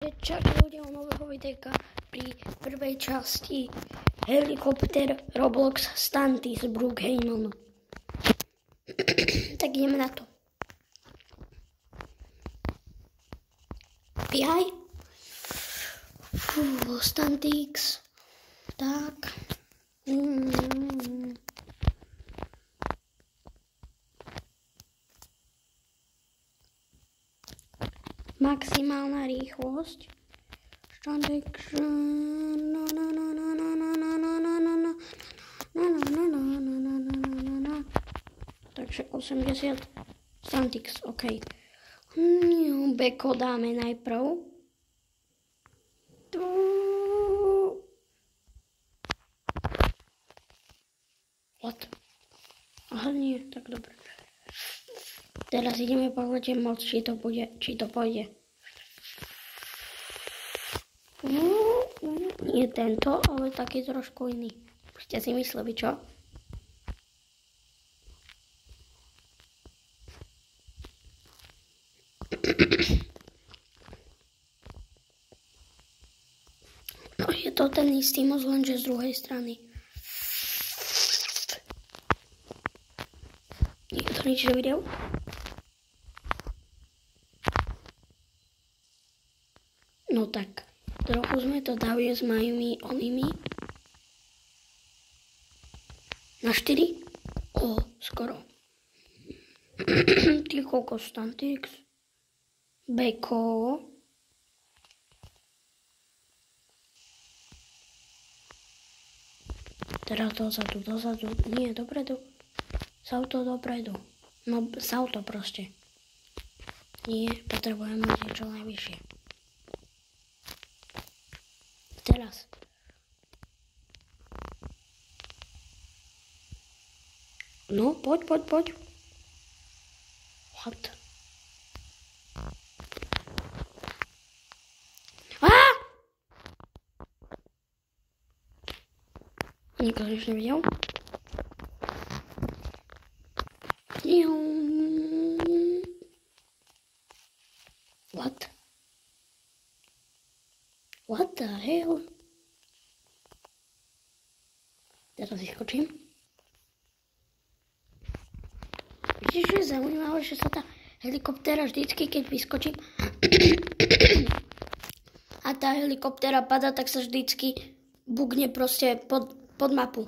Čaute ľudia u nového videjka pri prvej časti helikopter Roblox Stunty s Brookhavenom. Tak ideme na to. Bihaj. Stantix. Tak. Maximálna rýchlosť. Takže 80 Stantix, ok. Beko dáme najprv. What? Aha, nie, tak dobre. Teraz ideme pozrieť moc, či to pôjde. Nie tento, ale taký trošku iný. Ste si mysleli, čo? No je to ten istý moc, lenže z druhej strany. Nikto nič nevidel? No tak, trochu sme to dali s mojimi onými. Na 4? O, skoro. Ty koľko Stantix. Beko. Teraz dozadu. Nie, dopredu. Salto dopredu. No, salto proste. Nie, potrebujeme niečo najvyššie. Teraz. No, poď. What? Nikto nič nevidel? What? What the hell? Teraz vyskočím. Vidíš, že je zaujímavé, že sa tá helikoptéra vždycky, keď vyskočím a tá helikoptéra padá, tak sa vždycky bukne proste pod mapu.